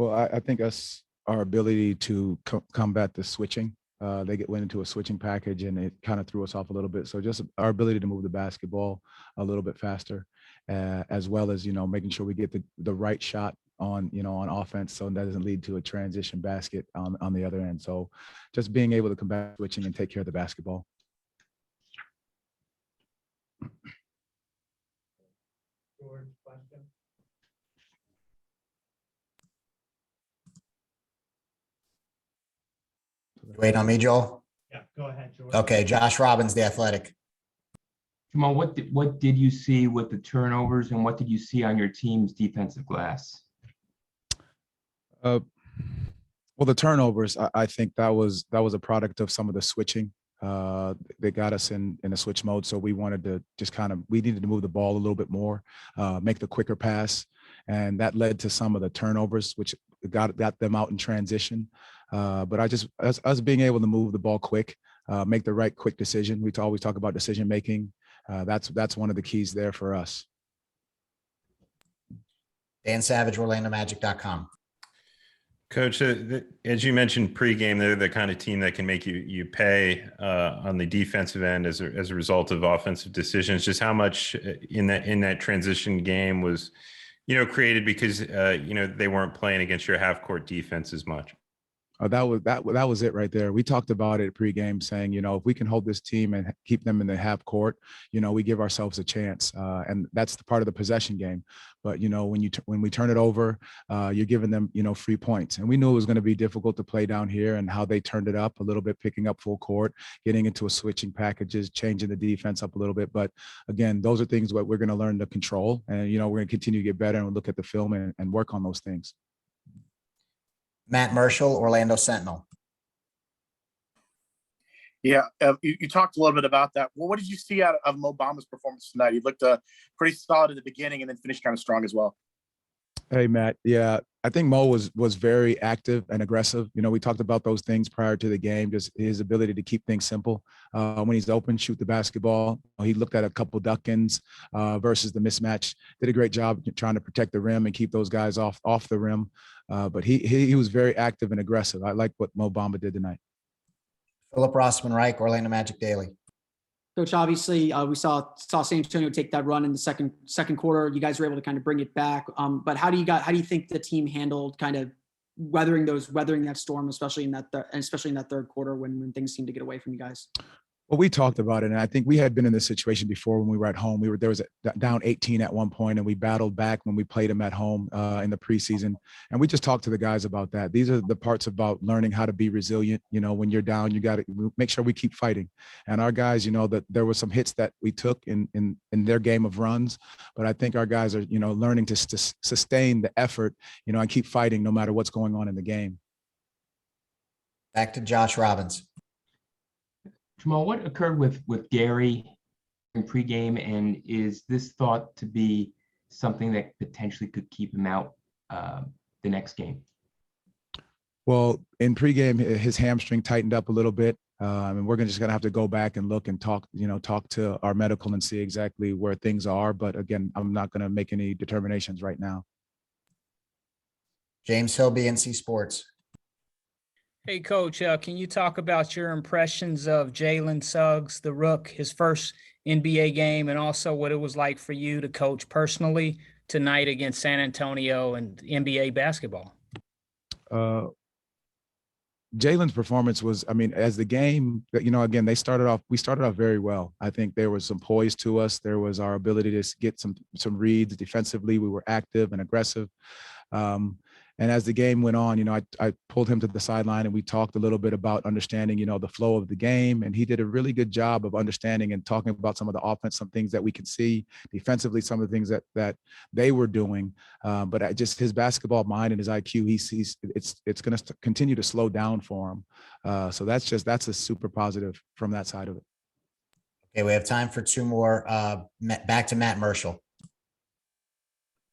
Well, I think our ability to combat the switching. Went into a switching package and it kind of threw us off a little bit. So just our ability to move the basketball a little bit faster, as well as, making sure we get the right shot on offense so that doesn't lead to a transition basket on the other end. So just being able to combat switching and take care of the basketball. George, question? Wait on me, Joel. Yeah, go ahead, George. Okay, Josh Robbins, The Athletic. Jamahl, what did you see with the turnovers and what did you see on your team's defensive glass? Well, the turnovers, I think that was a product of some of the switching. They got us in a switch mode, so we wanted to we needed to move the ball a little bit more, make the quicker pass, and that led to some of the turnovers, which got them out in transition. But us being able to move the ball quick, make the right quick decision. We always talk about decision making. That's one of the keys there for us. Dan Savage, OrlandoMagic.com. Coach, as you mentioned pregame, they're the kind of team that can make you pay on the defensive end as a result of offensive decisions. Just how much in that transition game was, created because they weren't playing against your half court defense as much. That was it right there. We talked about it pregame, saying, if we can hold this team and keep them in the half court, we give ourselves a chance, and that's the part of the possession game. But when we turn it over, you're giving them free points, and we knew it was going to be difficult to play down here, and how they turned it up a little bit, picking up full court, getting into a switching packages, changing the defense up a little bit. But again, those are things that we're going to learn to control, and we're going to continue to get better and look at the film and work on those things. Matt Marshall, Orlando Sentinel. Yeah, you talked a little bit about that. Well, what did you see out of Mo Bamba's performance tonight? He looked pretty solid at the beginning and then finished kind of strong as well. Hey, Matt. Yeah, I think Mo was very active and aggressive. We talked about those things prior to the game, just his ability to keep things simple. When he's open, shoot the basketball. He looked at a couple duck-ins versus the mismatch. Did a great job trying to protect the rim and keep those guys off the rim. But he was very active and aggressive. I like what Mo Bamba did tonight. Philip Rossman Reich, Orlando Magic Daily. Coach, obviously, we saw San Antonio take that run in the second quarter. You guys were able to kind of bring it back. But how do you think the team handled kind of weathering that storm, especially in that third quarter when things seemed to get away from you guys? Well, we talked about it, and I think we had been in this situation before when we were at home. There was down 18 at one point, and we battled back when we played them at home in the preseason. And we just talked to the guys about that. These are the parts about learning how to be resilient. When you're down, you got to make sure we keep fighting. And our guys, that there were some hits that we took in their game of runs, but I think our guys are, learning to sustain the effort, and keep fighting no matter what's going on in the game. Back to Josh Robbins. Jamahl, what occurred with Gary in pregame, and is this thought to be something that potentially could keep him out the next game? Well, in pregame, his hamstring tightened up a little bit. And we're just going to have to go back and look and talk to our medical and see exactly where things are. But again, I'm not going to make any determinations right now. James Hilby, NC Sports. Hey, Coach, can you talk about your impressions of Jalen Suggs, the Rook, his first NBA game, and also what it was like for you to coach personally tonight against San Antonio and NBA basketball? Jalen's performance was, as the game, again, we started off very well. I think there was some poise to us. There was our ability to get some reads defensively. We were active and aggressive. And as the game went on, I pulled him to the sideline and we talked a little bit about understanding, the flow of the game. And he did a really good job of understanding and talking about some of the offense, some things that we could see defensively, some of the things that they were doing. But just his basketball mind and his IQ, he sees it's going to continue to slow down for him. So that's a super positive from that side of it. Okay, we have time for two more. Back to Matt Marshall.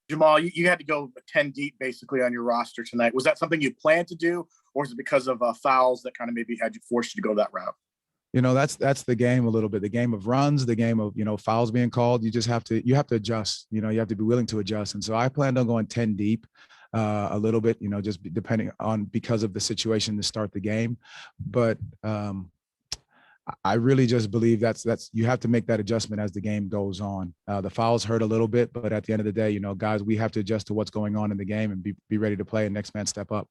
Jamahl, you had to go 10 deep basically on your roster tonight. Was that something you planned to do, or is it because of fouls that kind of maybe had you forced you to go that route? That's the game a little bit. The game of runs, the game of fouls being called. You have to adjust. You have to be willing to adjust. And so I planned on going 10 deep. a little bit, just depending on because of the situation to start the game. But I really just believe that's you have to make that adjustment as the game goes on. The fouls hurt a little bit, but at the end of the day, guys, we have to adjust to what's going on in the game and be ready to play and next man step up.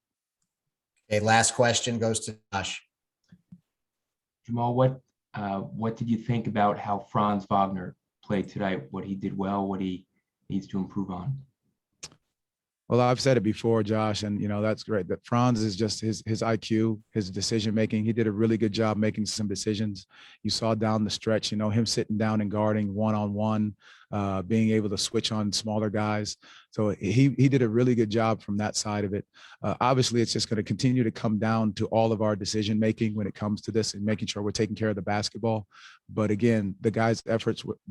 Okay, last question goes to Josh. Jamahl, what did you think about how Franz Wagner played tonight? What he did well, what he needs to improve on? Well, I've said it before, Josh, and that's great. That Franz is just his IQ, his decision making. He did a really good job making some decisions. You saw down the stretch, him sitting down and guarding one-on-one, being able to switch on smaller guys. So he did a really good job from that side of it. Obviously, it's just going to continue to come down to all of our decision making when it comes to this and making sure we're taking care of the basketball. But again, the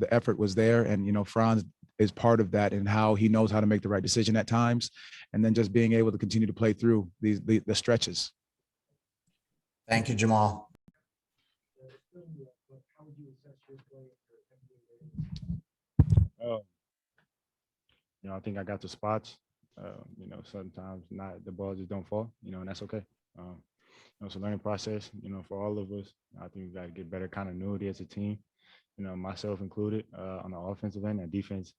effort was there, and Franz is part of that and how he knows how to make the right decision at times, and then just being able to continue to play through the stretches. Thank you, Jamahl. I think I got the spots. Sometimes the ball just don't fall, and that's okay. It's a learning process, for all of us. I think we got to get better continuity as a team, myself included, on the offensive end and defense.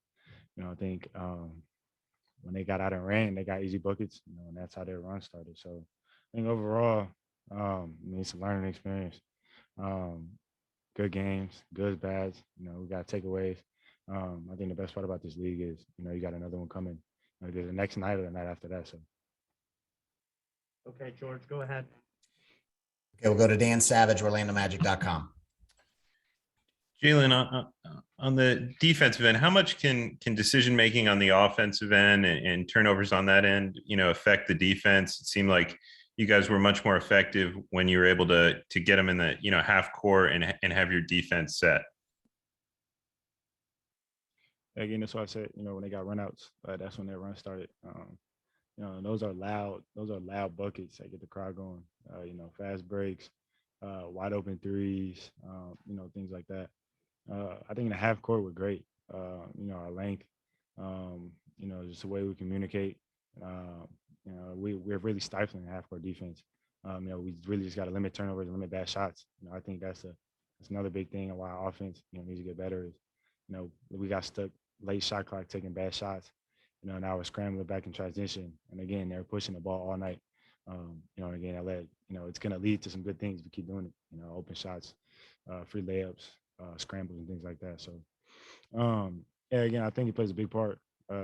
I think when they got out and ran, they got easy buckets, and that's how their run started. So I think overall, it's a learning experience. Good games, good bads. We got takeaways. I think the best part about this league is, you got another one coming. There's the next night or the night after that. So. Okay, George, go ahead. Okay, we'll go to Dan Savage, OrlandoMagic.com. Jalen, on the defensive end, how much can decision making on the offensive end and turnovers on that end, affect the defense? It seemed like you guys were much more effective when you were able to get them in the half court and have your defense set. Again, that's why I said, when they got runouts, that's when their run started. Those are loud buckets that get the crowd going. Fast breaks, wide open threes, things like that. I think in the half court we're great. Our length, just the way we communicate. We're really stifling half court defense. We really just got to limit turnovers and limit bad shots. I think that's another big thing and why our offense, needs to get better is, we got stuck late shot clock taking bad shots. Now we're scrambling back in transition. And again, they're pushing the ball all night. Again, that led, it's going to lead to some good things if we keep doing it, open shots, free layups, scrambles and things like that. So, again, I think it plays a big part.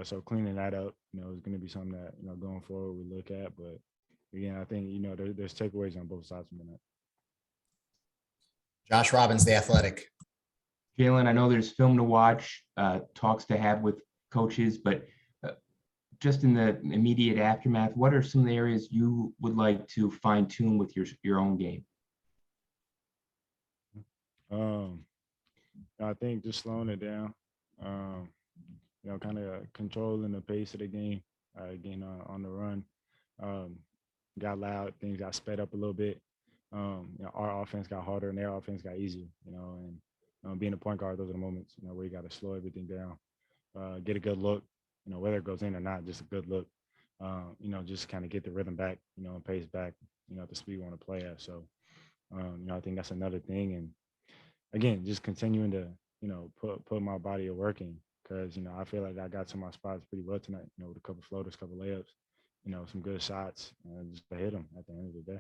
So cleaning that up, is going to be something that, going forward we look at. But again, I think, there's takeaways on both sides from that. Josh Robbins, The Athletic. Jalen, I know there's film to watch, talks to have with coaches, but just in the immediate aftermath, what are some of the areas you would like to fine tune with your own game? I think just slowing it down, kind of controlling the pace of the game, again, on the run. Got loud, things got sped up a little bit. Our offense got harder and their offense got easier, and being a point guard, those are the moments, where you got to slow everything down, get a good look, whether it goes in or not, just a good look, just kind of get the rhythm back, and pace back, at the speed we want to play at. So, I think that's another thing. And again, just continuing to, put my body at work in, because, I feel like I got to my spots pretty well tonight, with a couple floaters, couple layups, some good shots, and just to hit them at the end of the day.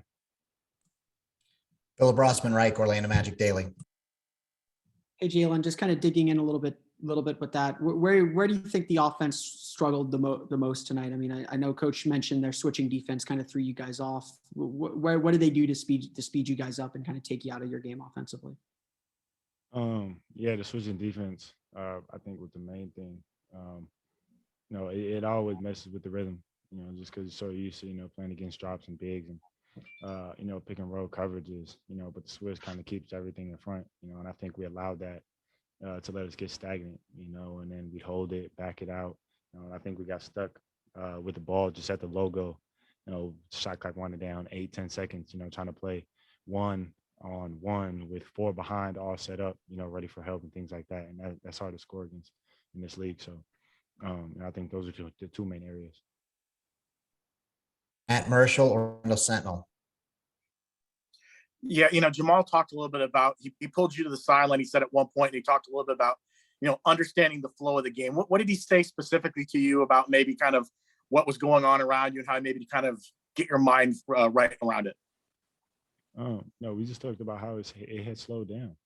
Philip Rossman Reich, Orlando Magic Daily. Hey, Jalen, just kind of digging in a little bit with that. Where do you think the offense struggled the most tonight? I mean, I know Coach mentioned their switching defense kind of threw you guys off. What did they do to speed you guys up and kind of take you out of your game offensively? The switching defense, I think was the main thing. It always messes with the rhythm, just because you're so used to, playing against drops and bigs and, pick and roll coverages, but the switch kind of keeps everything in front, and I think we allowed that to let us get stagnant, and then we hold it, back it out. And I think we got stuck with the ball just at the logo, shot clock winding down 8-10 seconds, trying to play 1-on-1 with 4 behind, all set up, ready for help and things like that. And that's hard to score against in this league. So I think those are the two main areas. Matt Marshall or Wendell Sentinel? Yeah, Jamahl talked a little bit about he pulled you to the sideline. He said at one point, and he talked a little bit about understanding the flow of the game. What did he say specifically to you about maybe kind of what was going on around you and how maybe to kind of get your mind right around it? No, we just talked about how it had slowed down.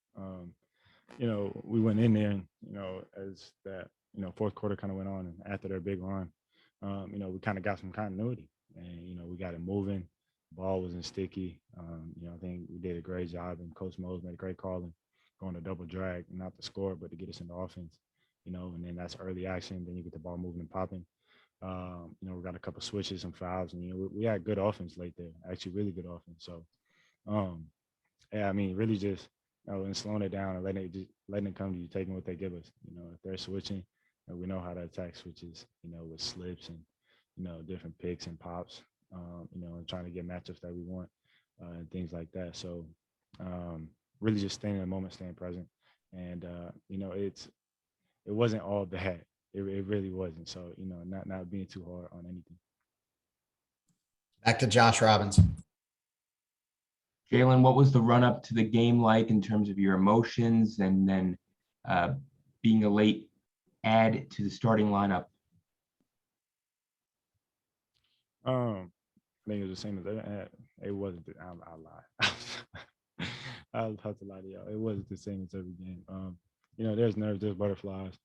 We went in there, and, as that, fourth quarter kind of went on, and after their big run, we kind of got some continuity, and, we got it moving. Ball wasn't sticky. I think we did a great job, and Coach Mose made a great call and going to double drag, not to score, but to get us into offense, and then that's early action. Then you get the ball moving and popping. We got a couple switches, some fouls, and, we had good offense late there, actually really good offense. So, yeah, I mean, really just, and slowing it down and letting it come to you, taking what they give us. If they're switching, we know how to attack switches, with slips and, different picks and pops, and trying to get matchups that we want, and things like that. So, really just staying in the moment, staying present. And, it wasn't all bad. It really wasn't. So, not being too hard on anything. Back to Josh Robbins. Jalen, what was the run up to the game like in terms of your emotions, and then being a late add to the starting lineup? I think it was the same as that. It wasn't. I'll lie. I'll have to lie to y'all. It wasn't the same as every game. There's nerves, there's butterflies,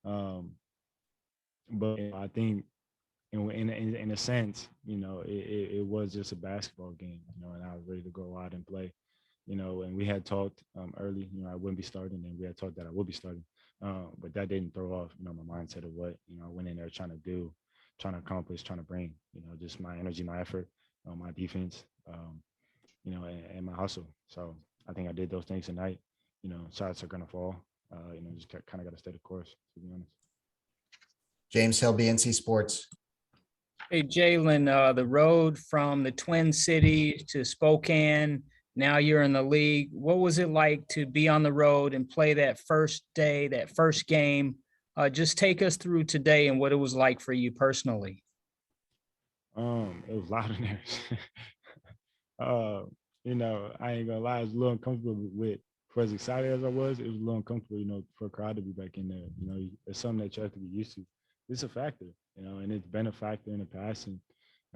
but I think in a sense, it was just a basketball game, and I was ready to go out and play, and we had talked early, I wouldn't be starting, and we had talked that I would be starting, but that didn't throw off, my mindset of what, I went in there trying to do, trying to accomplish, trying to bring, just my energy, my effort, my defense, and my hustle. So I think I did those things tonight. Shots are going to fall, just kind of got to stay the course, to be honest. James Hill, BNC Sports. Hey, Jalen, the road from the Twin Cities to Spokane, now you're in the league. What was it like to be on the road and play that first day, that first game? Just take us through today and what it was like for you personally. It was loud in there. I ain't gonna lie, I was a little uncomfortable with, for as excited as I was, it was a little uncomfortable, for a crowd to be back in there. It's something that you have to be used to. It's a factor, and it's been a factor in the past. And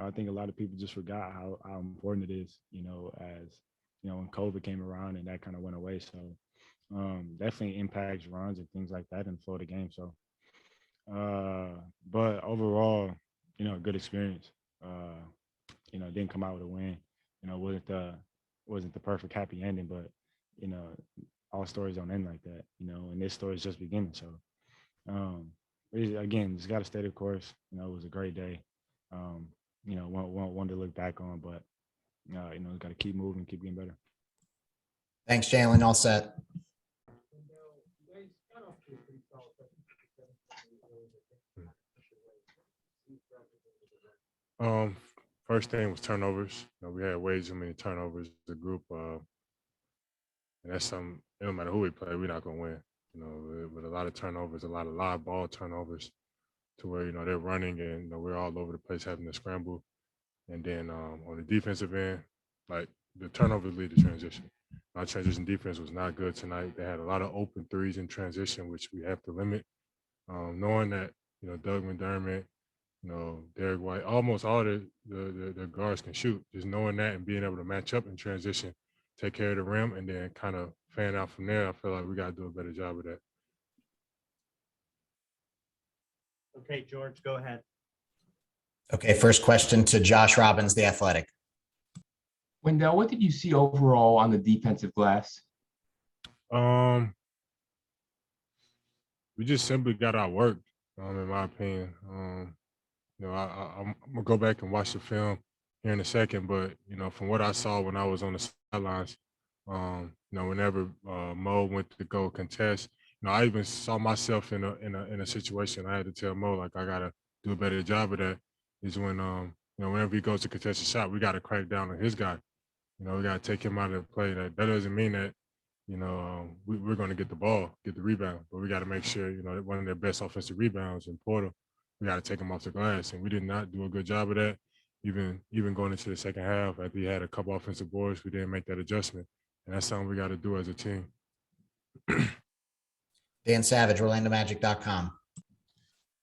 I think a lot of people just forgot how important it is, as, when COVID came around and that kind of went away. So definitely impacts runs and things like that in the flow of the game. So, but overall, good experience. Didn't come out with a win. Wasn't the perfect happy ending, but all stories don't end like that. And this story is just beginning. So, again, just got to stay the course. It was a great day. One to look back on, but got to keep moving, keep getting better. Thanks, Jalen. All set. First thing was turnovers. We had way too many turnovers as a group, and that's something. No matter who we play, we're not gonna win. With a lot of turnovers, a lot of live ball turnovers, to where they're running and we're all over the place having to scramble. And then on the defensive end, like the turnovers lead to transition. Our transition defense was not good tonight. They had a lot of open threes in transition, which we have to limit. Knowing that Doug McDermott, Derek White, almost all the guards can shoot. Just knowing that and being able to match up in transition, take care of the rim, and then kind of fan out from there. I feel like we got to do a better job of that. Okay, George, go ahead. Okay, first question to Josh Robbins, The Athletic. Wendell, what did you see overall on the defensive glass? We just simply got our work, in my opinion. I'm gonna go back and watch the film here in a second, but from what I saw when I was on the sidelines, whenever Mo went to go contest, I even saw myself in a situation I had to tell Mo, like, I gotta do a better job of that. Is when whenever he goes to contest a shot, we gotta crack down on his guy. We gotta take him out of the play. That doesn't mean that we're going to get the ball, get the rebound, but we got to make sure, that one of their best offensive rebounds in Porter, we got to take him off the glass. And we did not do a good job of that. even going into the second half, after he had a couple offensive boards, we didn't make that adjustment, and that's something we got to do as a team. Dan Savage, OrlandoMagic.com.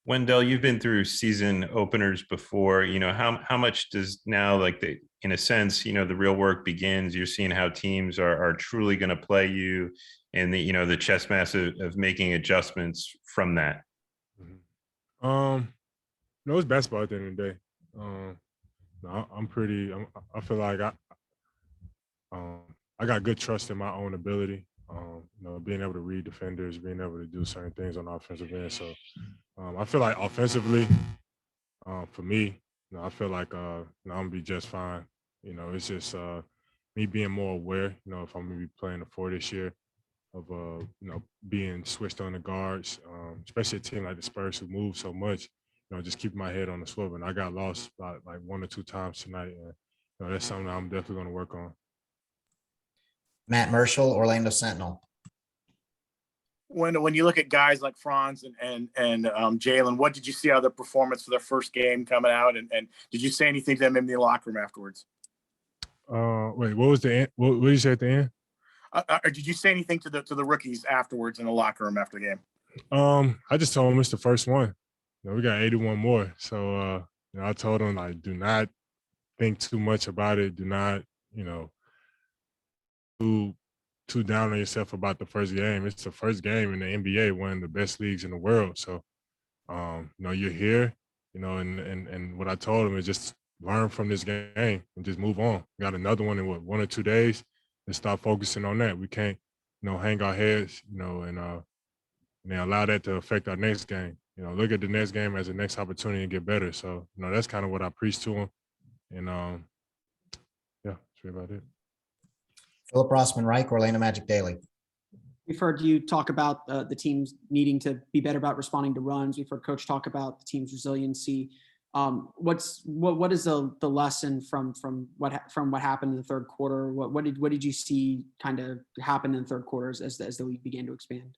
Wendell, you've been through season openers before. How much does now, like, in a sense, the real work begins? You're seeing how teams are truly going to play you, and the chess match of making adjustments from that. It's basketball at the end of the day. I feel like I got good trust in my own ability. Being able to read defenders, being able to do certain things on the offensive end. So I feel like offensively, for me, I feel like I'm gonna be just fine. It's just me being more aware. If I'm gonna be playing the 4 this year, of being switched on the guards, especially a team like the Spurs who move so much. Just keeping my head on the swivel. And I got lost like 1 or 2 times tonight, and that's something that I'm definitely going to work on. Matt Marshall, Orlando Sentinel. When you look at guys like Franz and Jalen, what did you see out of their performance for their first game coming out? And did you say anything to them in the locker room afterwards? Wait, what was the end? What did you say at the end? Or did you say anything to the rookies afterwards in the locker room after the game? I just told them it's the first one. We got 81 more. So I told them, like, do not think too much about it. Do not, too down on yourself about the first game. It's the first game in the NBA, one of the best leagues in the world. So, you're here, and what I told them is just learn from this game and just move on. We got another one in 1 or 2 days. Let's start focusing on that. We can't, hang our heads, and then allow that to affect our next game. Look at the next game as a next opportunity to get better. So, that's kind of what I preach to them. And yeah, that's really about it. Philip Rossman Reich, Orlando Magic Daily. We've heard you talk about the teams needing to be better about responding to runs. We've heard Coach talk about the team's resiliency. What is the lesson from what happened in the third quarter? What did you see kind of happen in the third quarters as the league began to expand?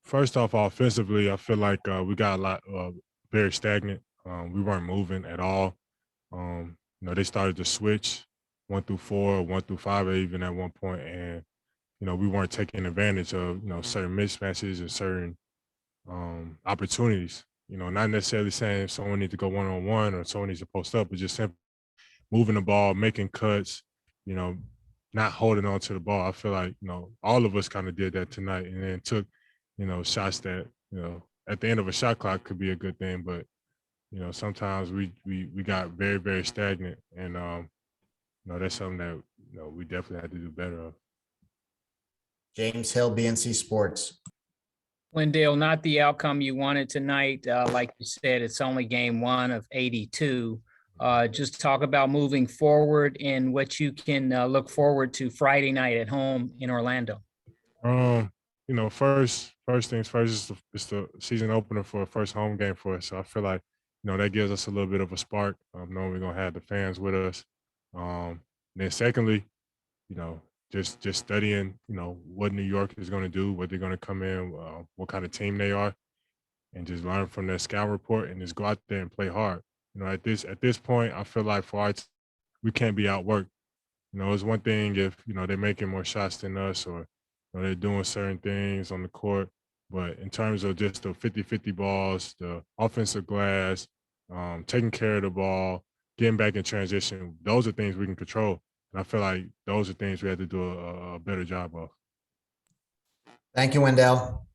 First off, offensively, I feel like we got a lot very stagnant. We weren't moving at all. They started to switch 1 through 4, 1 through 5, even at one point, and we weren't taking advantage of certain mismatches and certain opportunities. Not necessarily saying someone needs to go 1-on-1 or someone needs to post up, but just simply moving the ball, making cuts, not holding on to the ball. I feel like, all of us kind of did that tonight, and then took, shots that, at the end of a shot clock could be a good thing, but, sometimes we got very, very stagnant, and, that's something that, we definitely had to do better of. James Hill, BNC Sports. Wendell, not the outcome you wanted tonight. Like you said, it's only game 1 of 82. Just talk about moving forward and what you can look forward to Friday night at home in Orlando. First things first, it's the season opener for a first home game for us. So I feel like, that gives us a little bit of a spark, knowing we're going to have the fans with us. Then secondly, just studying, what New York is going to do, what they're going to come in, what kind of team they are, and just learn from that scout report and just go out there and play hard. At this point, I feel like for our team, we can't be outworked. It's one thing if, they're making more shots than us, or they're doing certain things on the court. But in terms of just the 50-50 balls, the offensive glass, taking care of the ball, getting back in transition, those are things we can control. And I feel like those are things we have to do a better job of. Thank you, Wendell.